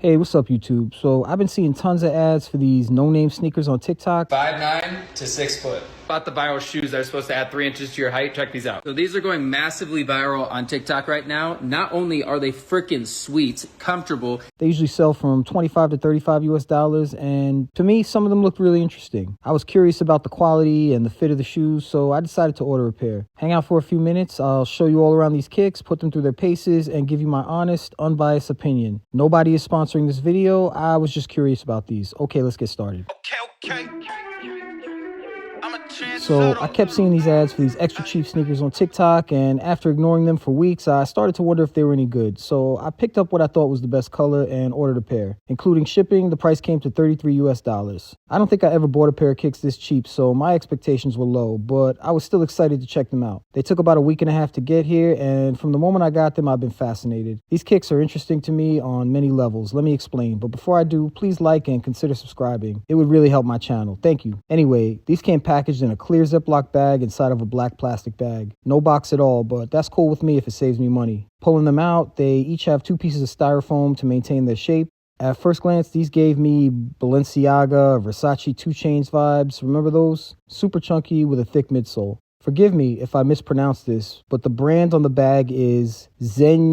Hey, what's up, YouTube? So I've been seeing tons of ads for these no-name sneakers on TikTok. 5'9" to 6 foot. Bought the viral shoes that are supposed to add 3 inches to your height. Check these out. So these are going massively viral on TikTok right now. Not only are they freaking sweet, comfortable. They usually sell from 25 to 35 US dollars, and to me, some of them looked really interesting. I was curious about the quality and the fit of the shoes, so I decided to order a pair. Hang out for a few minutes, I'll show you all around these kicks, put them through their paces, and give you my honest, unbiased opinion. Nobody is sponsoring this video. I was just curious about these. Okay, let's get started. Okay. So I kept seeing these ads for these extra cheap sneakers on TikTok, and after ignoring them for weeks, I started to wonder if they were any good. So I picked up what I thought was the best color and ordered a pair. Including shipping, the price came to 33 US dollars. I don't think I ever bought a pair of kicks this cheap, so my expectations were low, but I was still excited to check them out. They took about a week and a half to get here, and from the moment I got them, I've been fascinated. These kicks are interesting to me on many levels. Let me explain, but before I do, please like and consider subscribing. It would really help my channel. Thank you. Anyway, these came packaged in a clear Ziploc bag inside of a black plastic bag. No box at all, but that's cool with me if it saves me money. Pulling them out, they each have 2 pieces of styrofoam to maintain their shape. At first glance, these gave me Balenciaga, Versace 2 Chainz vibes. Remember those? Super chunky with a thick midsole. Forgive me if I mispronounce this, but the brand on the bag is Zenuezu.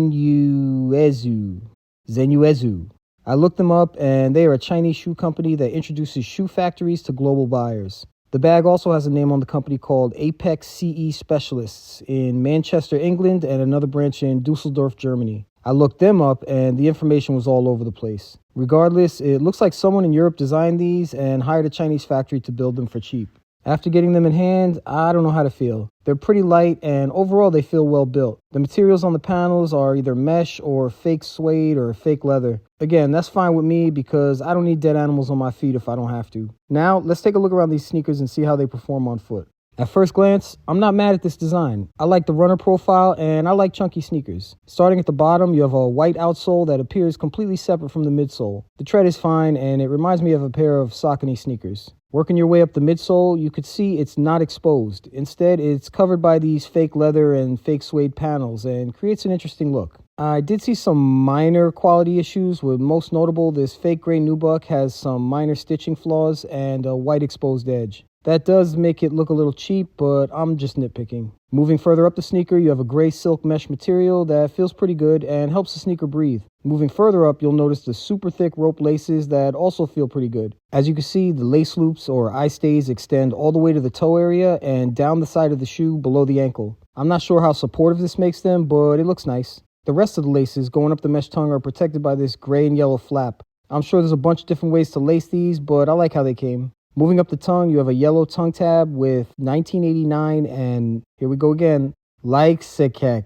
I looked them up, and they are a Chinese shoe company that introduces shoe factories to global buyers. The bag also has a name on the company called Apex CE Specialists in Manchester, England, and another branch in Dusseldorf, Germany. I looked them up, and the information was all over the place. Regardless, it looks like someone in Europe designed these and hired a Chinese factory to build them for cheap. After getting them in hand, I don't know how to feel. They're pretty light, and overall they feel well built. The materials on the panels are either mesh or fake suede or fake leather. Again, that's fine with me because I don't need dead animals on my feet if I don't have to. Now, let's take a look around these sneakers and see how they perform on foot. At first glance, I'm not mad at this design. I like the runner profile, and I like chunky sneakers. Starting at the bottom, you have a white outsole that appears completely separate from the midsole. The tread is fine, and it reminds me of a pair of Saucony sneakers. Working your way up the midsole, you could see it's not exposed. Instead, it's covered by these fake leather and fake suede panels and creates an interesting look. I did see some minor quality issues, with most notable this fake gray nubuck has some minor stitching flaws and a white exposed edge. That does make it look a little cheap, but I'm just nitpicking. Moving further up the sneaker, you have a gray silk mesh material that feels pretty good and helps the sneaker breathe. Moving further up, you'll notice the super thick rope laces that also feel pretty good. As you can see, the lace loops or eye stays extend all the way to the toe area and down the side of the shoe below the ankle. I'm not sure how supportive this makes them, but it looks nice. The rest of the laces going up the mesh tongue are protected by this gray and yellow flap. I'm sure there's a bunch of different ways to lace these, but I like how they came. Moving up the tongue, you have a yellow tongue tab with 1989 and, here we go again, Lizakek.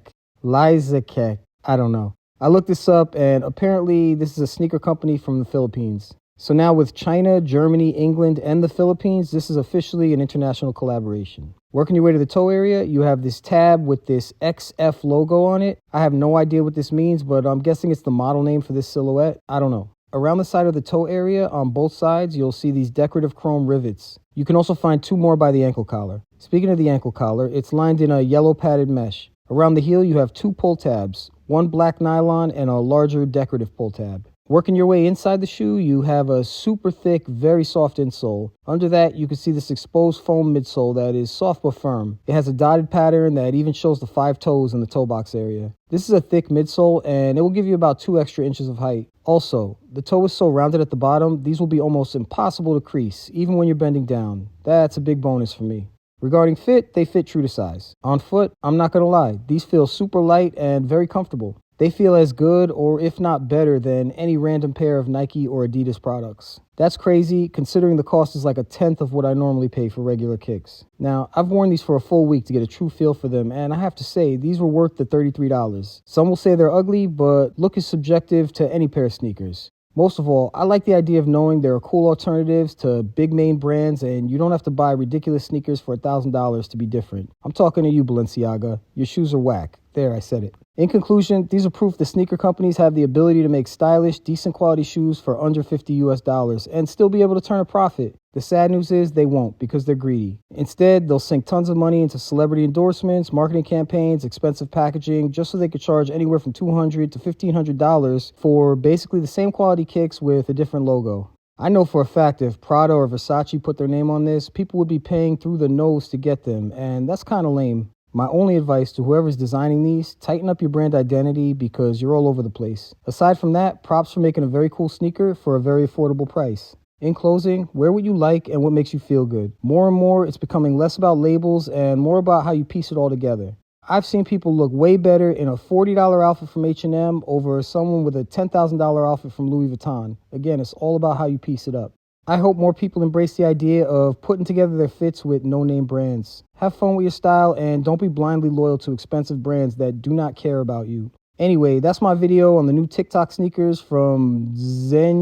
I don't know. I looked this up, and apparently this is a sneaker company from the Philippines. So now with China, Germany, England, and the Philippines, this is officially an international collaboration. Working your way to the toe area, you have this tab with this XF logo on it. I have no idea what this means, but I'm guessing it's the model name for this silhouette. I don't know. Around the side of the toe area, on both sides, you'll see these decorative chrome rivets. You can also find 2 more by the ankle collar. Speaking of the ankle collar, it's lined in a yellow padded mesh. Around the heel, you have 2 pull tabs, one black nylon and a larger decorative pull tab. Working your way inside the shoe, you have a super thick, very soft insole. Under that, you can see this exposed foam midsole that is soft but firm. It has a dotted pattern that even shows the 5 toes in the toe box area. This is a thick midsole, and it will give you about 2 extra inches of height. Also, the toe is so rounded at the bottom, these will be almost impossible to crease, even when you're bending down. That's a big bonus for me. Regarding fit, they fit true to size. On foot, I'm not gonna lie, these feel super light and very comfortable. They feel as good, or if not better, than any random pair of Nike or Adidas products. That's crazy, considering the cost is like 1/10 of what I normally pay for regular kicks. Now, I've worn these for a full week to get a true feel for them, and I have to say, these were worth the $33. Some will say they're ugly, but look is subjective to any pair of sneakers. Most of all, I like the idea of knowing there are cool alternatives to big main brands, and you don't have to buy ridiculous sneakers for $1,000 to be different. I'm talking to you, Balenciaga. Your shoes are whack. There, I said it. In conclusion, these are proof the sneaker companies have the ability to make stylish, decent quality shoes for under $50 US and still be able to turn a profit. The sad news is they won't because they're greedy. Instead, they'll sink tons of money into celebrity endorsements, marketing campaigns, expensive packaging, just so they could charge anywhere from $200 to $1,500 for basically the same quality kicks with a different logo. I know for a fact if Prada or Versace put their name on this, people would be paying through the nose to get them, and that's kind of lame. My only advice to whoever's designing these, tighten up your brand identity because you're all over the place. Aside from that, props for making a very cool sneaker for a very affordable price. In closing, wear what you like and what makes you feel good. More and more, it's becoming less about labels and more about how you piece it all together. I've seen people look way better in a $40 outfit from H&M over someone with a $10,000 outfit from Louis Vuitton. Again, it's all about how you piece it up. I hope more people embrace the idea of putting together their fits with no-name brands. Have fun with your style and don't be blindly loyal to expensive brands that do not care about you. Anyway, that's my video on the new TikTok sneakers from Zenuezu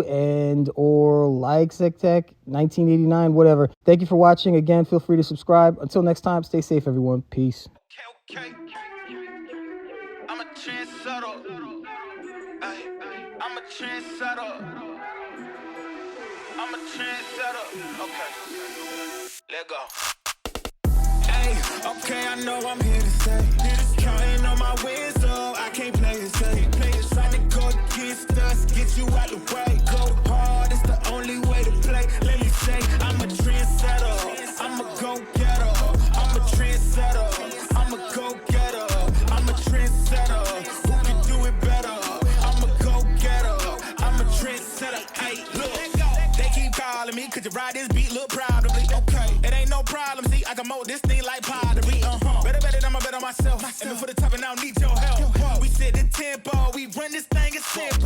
and or Lixectech 1989, whatever. Thank you for watching. Again, feel free to subscribe. Until next time, stay safe, everyone. Peace. Okay. I'm a trendsetter. I'm a trendsetter. I'm a trendsetter. Okay. Let go. Hey, okay, I know I'm here to stay. Counting on my wins, so I can't play it safe. Try to go against us, get you out the way. Go hard, it's the only way to play. Let me say, I'm a trendsetter. I'm a go-getter. I'm a trendsetter. I'm a go-getter. I'm a trendsetter. Who can do it better? I'm a go-getter. I'm a trendsetter. Hey, look, they keep calling me, could you ride this beat? Look proudly. Okay, it ain't no problem. See, I can mold this thing like pottery. Better, I'ma bet on myself. And for the top, and I don't need your help. We set the tempo, we run this thing, it's simple.